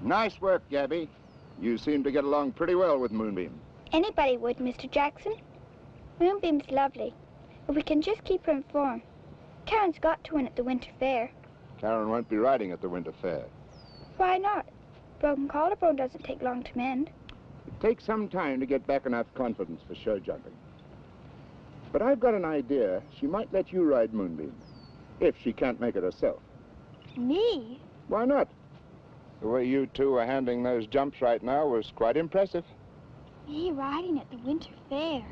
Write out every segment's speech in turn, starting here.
Nice work, Gabby. You seem to get along pretty well with Moonbeam. Anybody would, Mr. Jackson. Moonbeam's lovely. If we can just keep her informed. Karen's got to win at the winter fair. Karen won't be riding at the winter fair. Why not? Broken collarbone doesn't take long to mend. It takes some time to get back enough confidence for show jumping. But I've got an idea. She might let you ride Moonbeam, if she can't make it herself. Me? Why not? The way you two are handling those jumps right now was quite impressive. Me riding at the winter fair.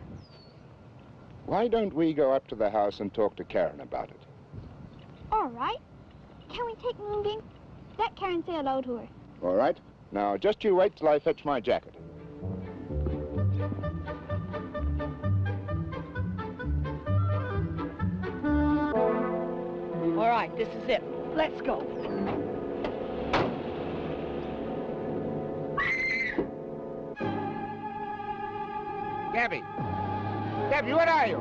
Why don't we go up to the house and talk to Karen about it? All right. Can we take Moonbeam? Let Karen say hello to her. All right. Now, just you wait till I fetch my jacket. All right, this is it. Let's go. Gabby! Gabby, where are you?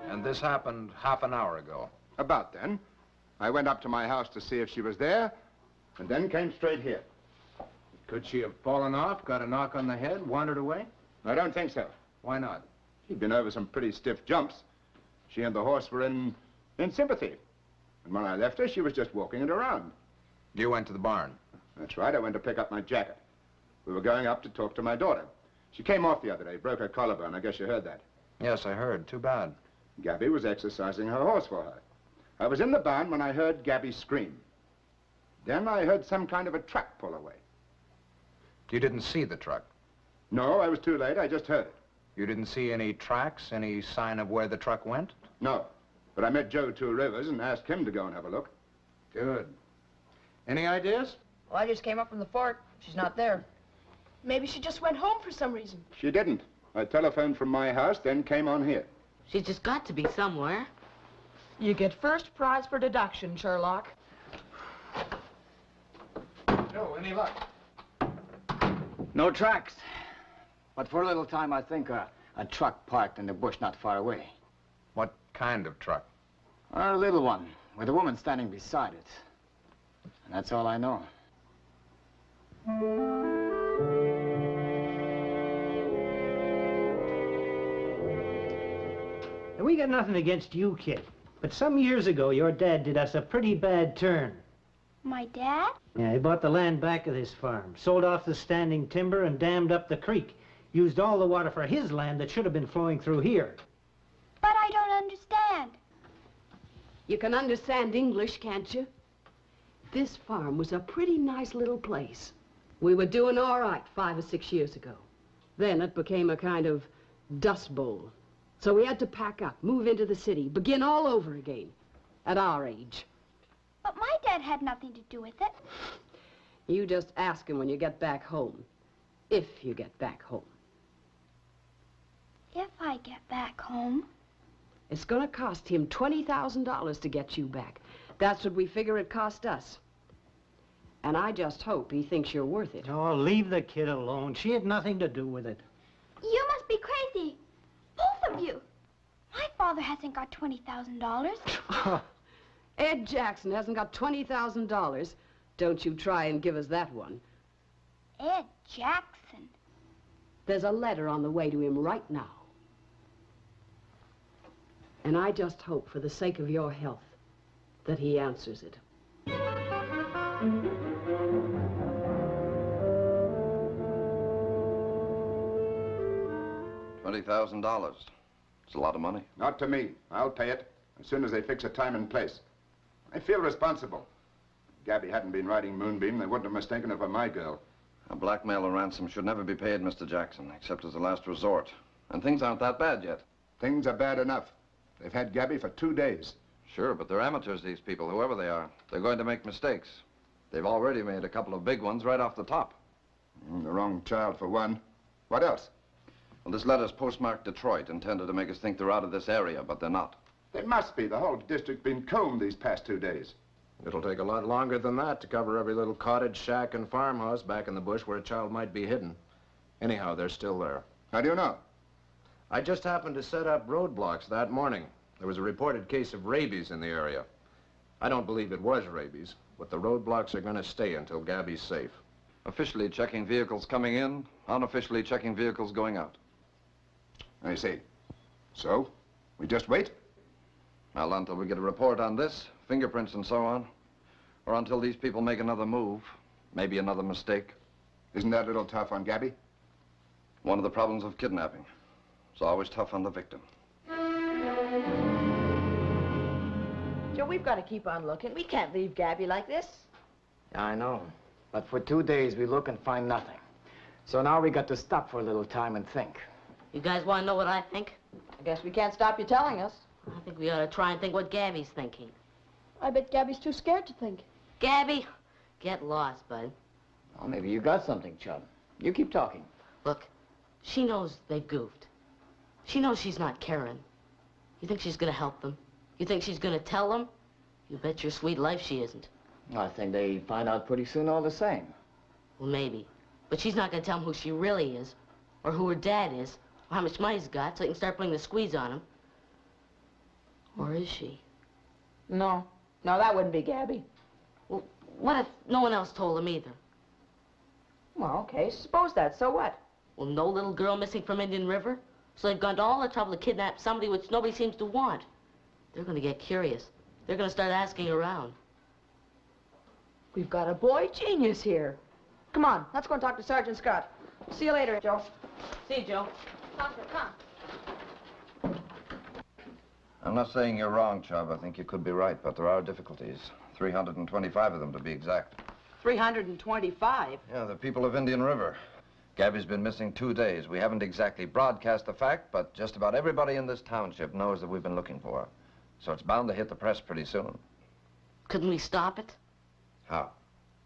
And this happened half an hour ago. About then. I went up to my house to see if she was there, and then came straight here. Could she have fallen off, got a knock on the head, wandered away? I don't think so. Why not? She'd been over some pretty stiff jumps. She and the horse were in sympathy. And when I left her, she was just walking it around. You went to the barn? That's right. I went to pick up my jacket. We were going up to talk to my daughter. She came off the other day, broke her collarbone. I guess you heard that. Yes, I heard. Too bad. Gabby was exercising her horse for her. I was in the barn when I heard Gabby scream. Then I heard some kind of a truck pull away. You didn't see the truck? No, I was too late. I just heard it. You didn't see any tracks, any sign of where the truck went? No, but I met Joe Two Rivers and asked him to go and have a look. Good. Any ideas? Well, I just came up from the fort. She's not there. Maybe she just went home for some reason. She didn't. I telephoned from my house, then came on here. She's just got to be somewhere. You get first prize for deduction, Sherlock. Joe, any luck? No tracks. But for a little time, I think a truck parked in the bush not far away. What kind of truck? A little one, with a woman standing beside it. And that's all I know. Now, we got nothing against you, kid. But some years ago, your dad did us a pretty bad turn. My dad? Yeah, he bought the land back of this farm, sold off the standing timber, and dammed up the creek. Used all the water for his land that should have been flowing through here. But I don't understand. You can understand English, can't you? This farm was a pretty nice little place. We were doing all right 5 or 6 years ago. Then it became a kind of dust bowl. So we had to pack up, move into the city, begin all over again at our age. But my dad had nothing to do with it. You just ask him when you get back home. If you get back home. If I get back home. It's going to cost him $20,000 to get you back. That's what we figure it cost us. And I just hope he thinks you're worth it. Oh, leave the kid alone. She had nothing to do with it. You must be crazy. Both of you. My father hasn't got $20,000. Ed Jackson hasn't got $20,000. Don't you try and give us that one. Ed Jackson. There's a letter on the way to him right now. And I just hope, for the sake of your health, that he answers it. $20,000. It's a lot of money. Not to me. I'll pay it as soon as they fix a time and place. I feel responsible. If Gabby hadn't been riding Moonbeam, they wouldn't have mistaken her for my girl. A blackmail or ransom should never be paid, Mr. Jackson, except as a last resort. And things aren't that bad yet. Things are bad enough. They've had Gabby for 2 days. Sure, but they're amateurs, these people, whoever they are. They're going to make mistakes. They've already made a couple of big ones right off the top. The wrong child, for one. What else? Well, this letter's postmarked Detroit, intended to make us think they're out of this area, but they're not. They must be. The whole district's been combed these past 2 days. It'll take a lot longer than that to cover every little cottage, shack, and farmhouse back in the bush where a child might be hidden. Anyhow, they're still there. How do you know? I just happened to set up roadblocks that morning. There was a reported case of rabies in the area. I don't believe it was rabies, but the roadblocks are going to stay until Gabby's safe. Officially checking vehicles coming in, unofficially checking vehicles going out. I see. So, we just wait? Well, until we get a report on this, fingerprints and so on, or until these people make another move, maybe another mistake. Isn't that a little tough on Gabby? One of the problems of kidnapping. It's always tough on the victim. Joe, we've got to keep on looking. We can't leave Gabby like this. I know. But for 2 days, we look and find nothing. So now we got to stop for a little time and think. You guys want to know what I think? I guess we can't stop you telling us. I think we ought to try and think what Gabby's thinking. I bet Gabby's too scared to think. Gabby, get lost, bud. Well, maybe you got something, Chub. You keep talking. Look, she knows they've goofed. She knows she's not Karen. You think she's going to help them? You think she's going to tell them? You bet your sweet life she isn't. I think they find out pretty soon all the same. Well, maybe. But she's not going to tell them who she really is, or who her dad is, or how much money he's got, so they can start putting the squeeze on him. Or is she? No. No, that wouldn't be Gabby. Well, what if no one else told them either? Well, okay, suppose that. So what? Well, no little girl missing from Indian River? So they've gone to all the trouble to kidnap somebody which nobody seems to want. They're going to get curious. They're going to start asking around. We've got a boy genius here. Come on, let's go and talk to Sergeant Scott. See you later, Joe. See you, Joe. Come. I'm not saying you're wrong, Chubb. I think you could be right, but there are difficulties. 325 of them, to be exact. 325? Yeah, the people of Indian River. Gabby's been missing 2 days. We haven't exactly broadcast the fact, but just about everybody in this township knows that we've been looking for her. So it's bound to hit the press pretty soon. Couldn't we stop it? How?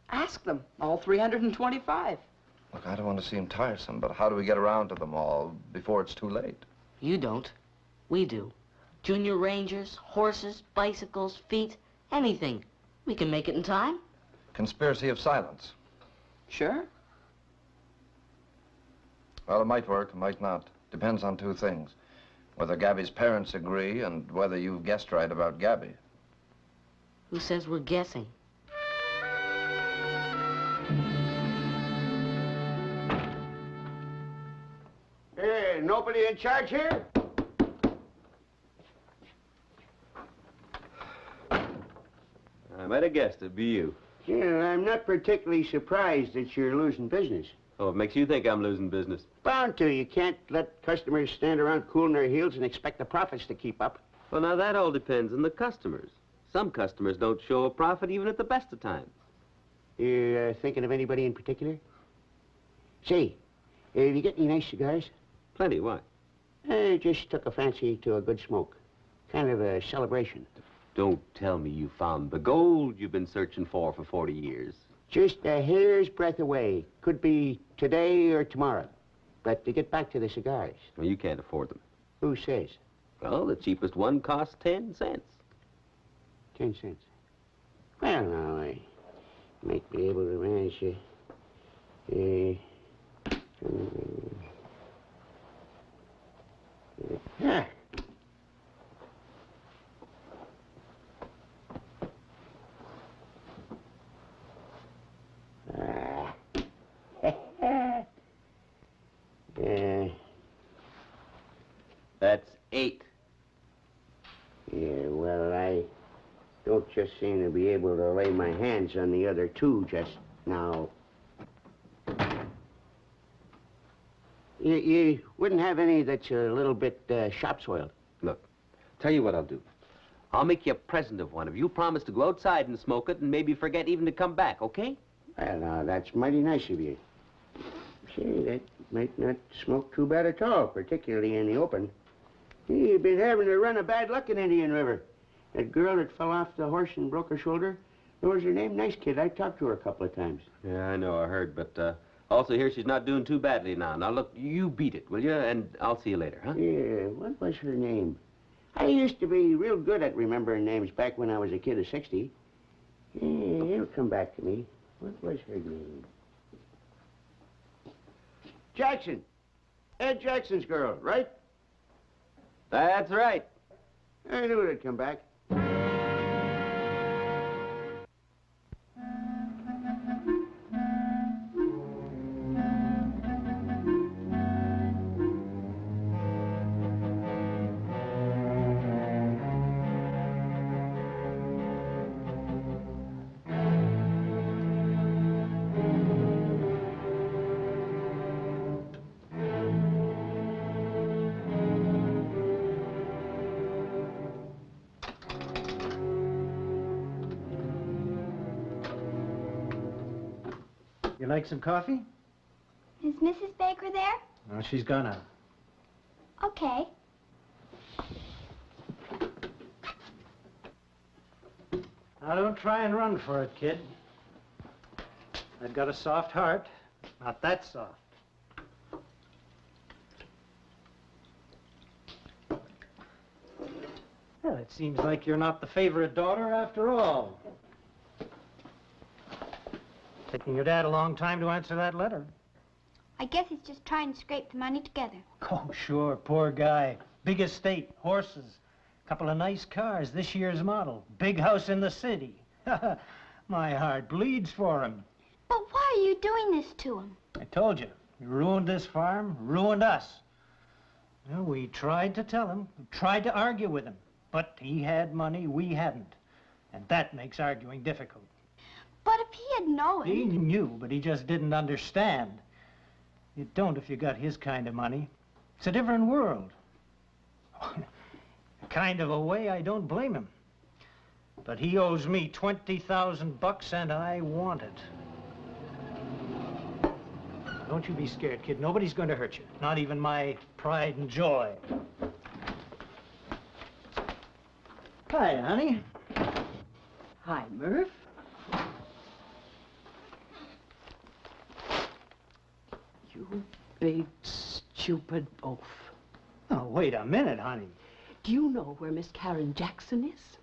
Ask them, all 325. Look, I don't want to seem tiresome, but how do we get around to them all before it's too late? You don't. We do. Junior Rangers, horses, bicycles, feet, anything. We can make it in time. Conspiracy of silence. Sure. Well, it might work, it might not. Depends on 2 things. Whether Gabby's parents agree and whether you've guessed right about Gabby. Who says we're guessing? Hey, nobody in charge here? I might have guessed it'd be you. Yeah, I'm not particularly surprised that you're losing business. Oh, it makes you think I'm losing business. Bound to. You can't let customers stand around cooling their heels and expect the profits to keep up. Well, now that all depends on the customers. Some customers don't show a profit even at the best of times. You thinking of anybody in particular? Say, have you got any nice cigars? Plenty, why? I just took a fancy to a good smoke. Kind of a celebration. Don't tell me you found the gold you've been searching for 40 years. Just a hair's breadth away. Could be today or tomorrow. But to get back to the cigars. Well, you can't afford them. Who says? Well, the cheapest one costs 10 cents. 10 cents. Well, now, I might be able to manage ah. That's 8. Yeah, well, I don't just seem to be able to lay my hands on the other 2 just now. You wouldn't have any that's a little bit shop soiled? Look, tell you what I'll do. I'll make you a present of one if you promise to go outside and smoke it and maybe forget even to come back, okay? Well, now, that's mighty nice of you. Say, that might not smoke too bad at all, particularly in the open. You've been having a run of bad luck in Indian River. That girl that fell off the horse and broke her shoulder, what was her name? Nice kid. I talked to her a couple of times. Yeah, I know, I heard, but also here she's not doing too badly now. Now, look, you beat it, will you? And I'll see you later, huh? Yeah, what was her name? I used to be real good at remembering names back when I was a kid of 60. Yeah, it'll come back to me. What was her name? Jackson. Ed Jackson's girl, right? That's right. I knew it'd come back. You like some coffee? Is Mrs. Baker there? No, she's gone out. Okay. Now, don't try and run for it, kid. I've got a soft heart. Not that soft. Well, it seems like you're not the favorite daughter after all. Taking your dad a long time to answer that letter. I guess he's just trying to scrape the money together. Oh, sure, poor guy. Big estate, horses, couple of nice cars, this year's model, big house in the city. My heart bleeds for him. But why are you doing this to him? I told you, he ruined this farm, ruined us. Well, we tried to tell him, tried to argue with him, but he had money, we hadn't. And that makes arguing difficult. But if he had known... He knew, but he just didn't understand. You don't if you got his kind of money. It's a different world. Kind of a way, I don't blame him. But he owes me $20,000 and I want it. Don't you be scared, kid. Nobody's going to hurt you. Not even my pride and joy. Hi, honey. Hi, Murph. You big, stupid oaf. Oh, wait a minute, honey. Do you know where Miss Karen Jackson is?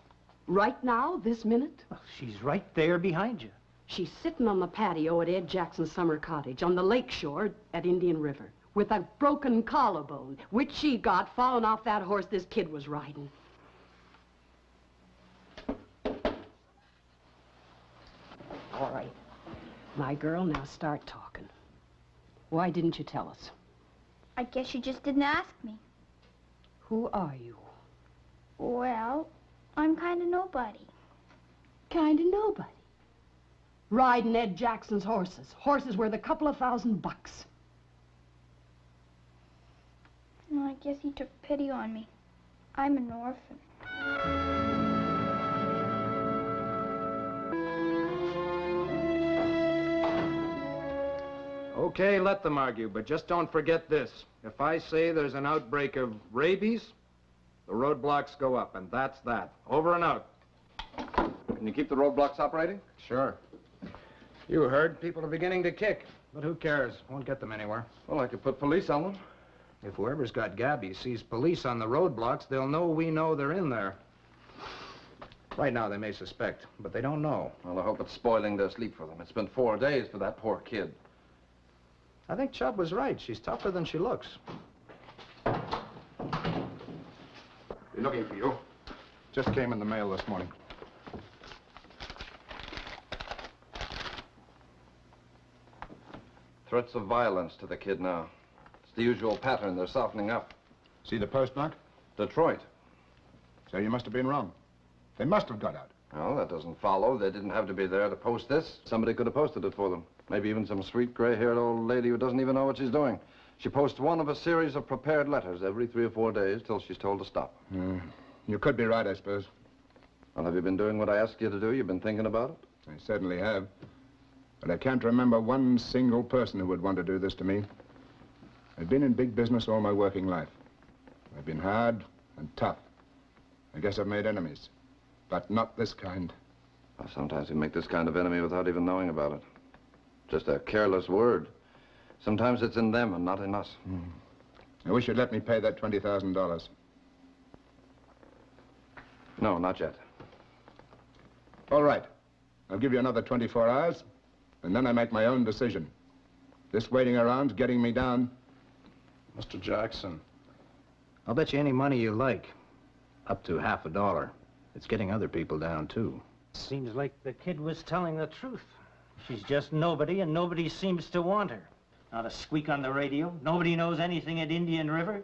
Right now, this minute? Well, she's right there behind you. She's sitting on the patio at Ed Jackson's summer cottage on the lake shore at Indian River with a broken collarbone, which she got falling off that horse this kid was riding. All right. My girl, now start talking. Why didn't you tell us? I guess you just didn't ask me. Who are you? Well, I'm kind of nobody. Kind of nobody. Riding Ed Jackson's horses. Horses worth a couple of $1,000. Well, I guess he took pity on me. I'm an orphan. Okay, let them argue, but just don't forget this. If I say there's an outbreak of rabies, the roadblocks go up, and that's that. Over and out. Can you keep the roadblocks operating? Sure. You heard, people are beginning to kick. But who cares? Won't get them anywhere. Well, I could put police on them. If whoever's got Gabby sees police on the roadblocks, they'll know we know they're in there. Right now, they may suspect, but they don't know. Well, I hope it's spoiling their sleep for them. It's been 4 days for that poor kid. I think Chubb was right. She's tougher than she looks. They're looking for you. Just came in the mail this morning. Threats of violence to the kid now. It's the usual pattern. They're softening up. See the postmark? Detroit. So you must have been wrong. They must have got out. Well, that doesn't follow. They didn't have to be there to post this. Somebody could have posted it for them. Maybe even some sweet gray-haired old lady who doesn't even know what she's doing. She posts one of a series of prepared letters every 3 or 4 days till she's told to stop. You could be right, I suppose. Well, have you been doing what I asked you to do? You've been thinking about it? I certainly have. But I can't remember one single person who would want to do this to me. I've been in big business all my working life. I've been hard and tough. I guess I've made enemies. But not this kind. Well, sometimes we make this kind of enemy without even knowing about it. Just a careless word. Sometimes it's in them and not in us. I wish you'd let me pay that $20,000. No, not yet. All right. I'll give you another 24 hours, and then I make my own decision. This waiting around's getting me down. Mr. Jackson. I'll bet you any money you like. Up to $50. It's getting other people down, too. Seems like the kid was telling the truth. She's just nobody, and nobody seems to want her. Not a squeak on the radio. Nobody knows anything at Indian River.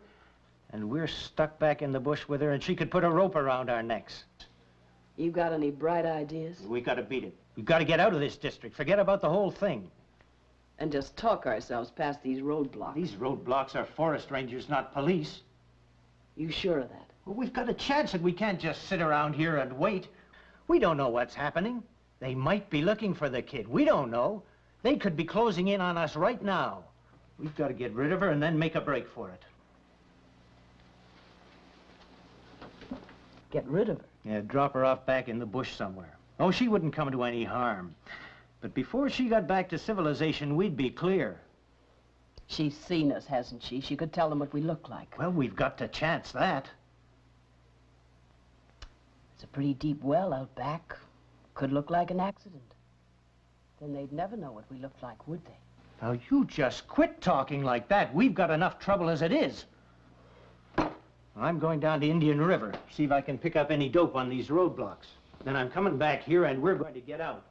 And we're stuck back in the bush with her, and she could put a rope around our necks. You got any bright ideas? We gotta beat it. We've got to get out of this district. Forget about the whole thing. And just talk ourselves past these roadblocks. These roadblocks are forest rangers, not police. You sure of that? Well, we've got a chance, and we can't just sit around here and wait. We don't know what's happening. They might be looking for the kid. We don't know. They could be closing in on us right now. We've got to get rid of her and then make a break for it. Get rid of her? Yeah, drop her off back in the bush somewhere. Oh, she wouldn't come to any harm. But before she got back to civilization, we'd be clear. She's seen us, hasn't she? She could tell them what we look like. Well, we've got to chance that. It's a pretty deep well out back. Could look like an accident. Then they'd never know what we looked like, would they? Now, you just quit talking like that. We've got enough trouble as it is. I'm going down to Indian River, see if I can pick up any dope on these roadblocks. Then I'm coming back here, and we're going to get out.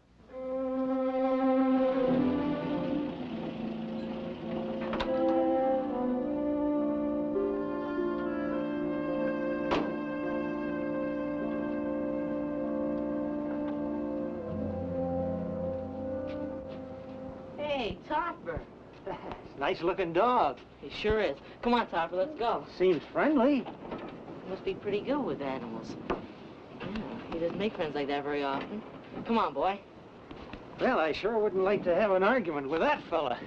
Hey, Topper. Nice-looking dog. He sure is. Come on, Topper, let's go. Seems friendly. He must be pretty good with animals. Yeah, he doesn't make friends like that very often. Come on, boy. Well, I sure wouldn't like to have an argument with that fella.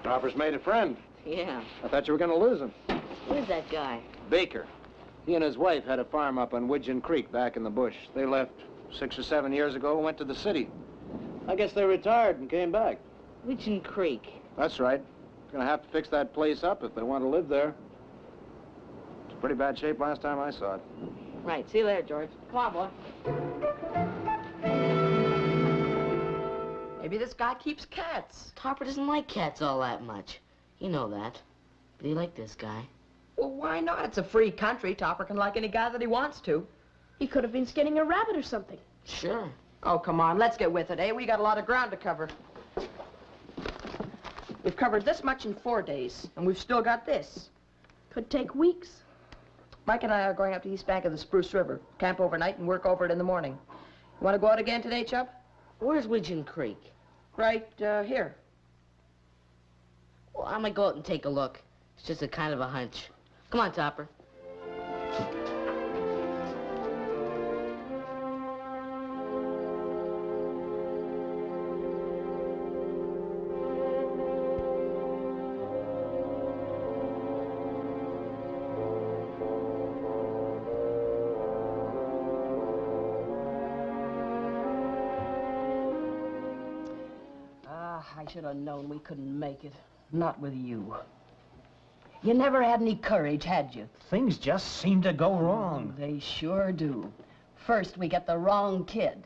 Topper's made a friend. Yeah. I thought you were going to lose him. Where's that guy? Baker. He and his wife had a farm up on Widgeon Creek back in the bush. They left 6 or 7 years ago and went to the city. I guess they retired and came back. Widgeon Creek. That's right. Gonna have to fix that place up if they want to live there. It's in pretty bad shape last time I saw it. Right. See you later, George. Come on, boy. Maybe this guy keeps cats. Topper doesn't like cats all that much. You know that. But he liked this guy. Well, why not? It's a free country. Topper can like any guy that he wants to. He could have been skinning a rabbit or something. Sure. Oh, come on. Let's get with it, eh? We got a lot of ground to cover. We've covered this much in 4 days, and we've still got this. Could take weeks. Mike and I are going up to the east bank of the Spruce River, camp overnight, and work over it in the morning. You want to go out again today, Chubb? Where's Widgeon Creek? Right here. Well, I might go out and take a look. It's just a kind of a hunch. Come on, Topper. I should have known we couldn't make it. Not with you. You never had any courage, had you? Things just seem to go wrong. They sure do. First, we get the wrong kid.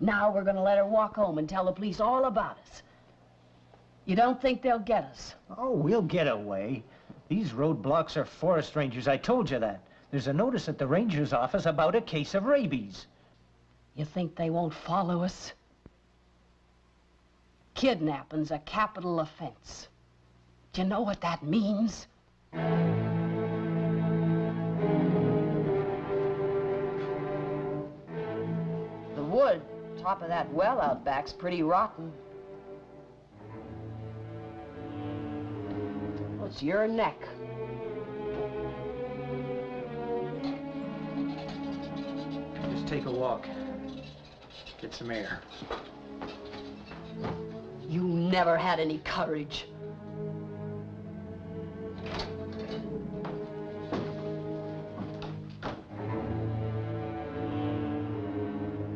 Now we're gonna let her walk home and tell the police all about us. You don't think they'll get us? Oh, we'll get away. These roadblocks are forest rangers. I told you that. There's a notice at the ranger's office about a case of rabies. You think they won't follow us? Kidnapping's a capital offense. Do you know what that means? The wood, top of that well out back's pretty rotten. Well, it's your neck. Just take a walk. Get some air. You never had any courage.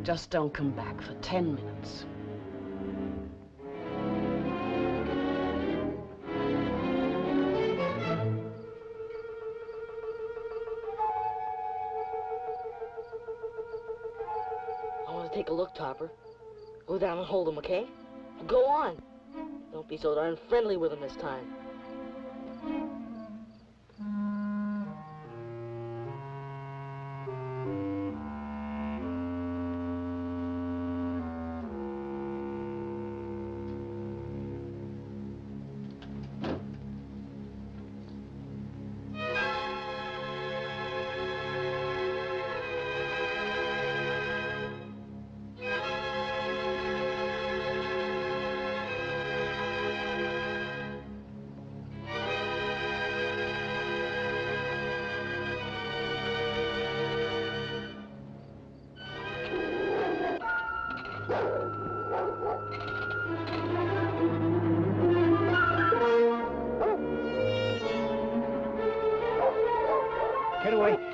Just don't come back for 10 minutes. I want to take a look, Topper. Go down and hold him, okay? Go on. Don't be so darn friendly with him this time.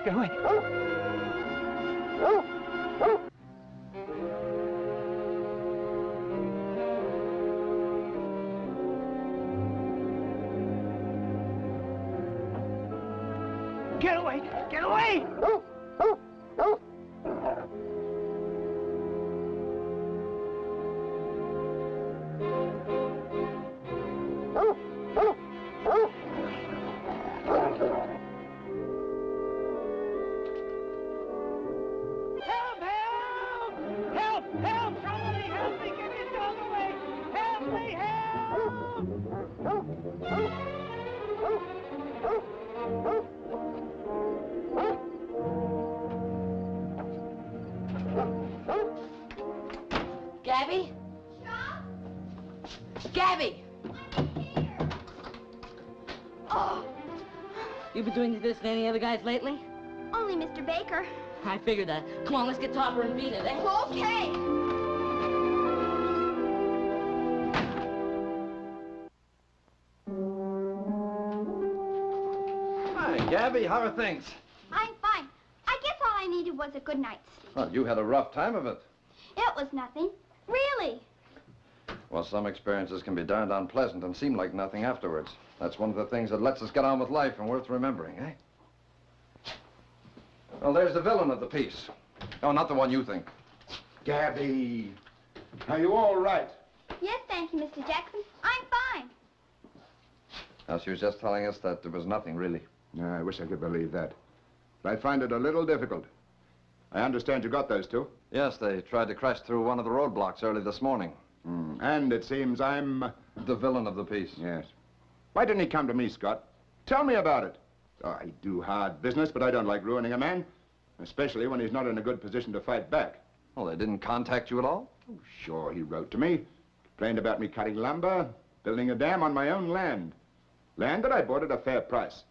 Get away. Get away! Get away! Gabby? Gabby! Oh. You been doing this to any other guys lately? Only Mr. Baker. I figured that. Come on, let's get Topper and beat it, eh? Okay. Hi, Gabby. How are things? I'm fine. I guess all I needed was a good night's sleep. Well, you had a rough time of it. It was nothing. Really. Well, some experiences can be darned unpleasant and seem like nothing afterwards. That's one of the things that lets us get on with life and worth remembering, eh? Well, there's the villain of the piece. Oh, not the one you think. Gabby, are you all right? Yes, thank you, Mr. Jackson. I'm fine. Now, she was just telling us that there was nothing, really. No, I wish I could believe that. But I find it a little difficult. I understand you got those two. Yes, they tried to crash through one of the roadblocks early this morning. And it seems I'm... the villain of the piece. Yes. Why didn't he come to me, Scott? Tell me about it. Oh, I do hard business, but I don't like ruining a man. Especially when he's not in a good position to fight back. Well, they didn't contact you at all? Oh, sure, he wrote to me. Complained about me cutting lumber, building a dam on my own land. Land that I bought at a fair price.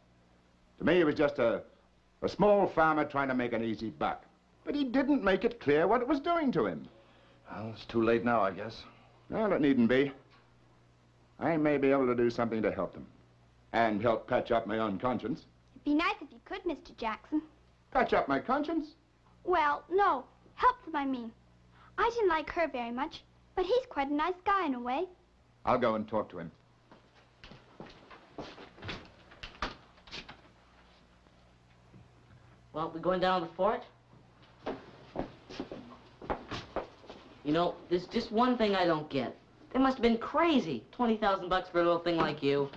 To me, he was just a small farmer trying to make an easy buck. But he didn't make it clear what it was doing to him. Well, it's too late now, I guess. Well, it needn't be. I may be able to do something to help them. And help patch up my own conscience. It'd be nice if you could, Mr. Jackson. Patch up my conscience? Well, no. Help them, I mean. I didn't like her very much, but he's quite a nice guy in a way. I'll go and talk to him. Well, we going down to the fort? You know, there's just one thing I don't get. They must have been crazy. $20,000 for a little thing like you.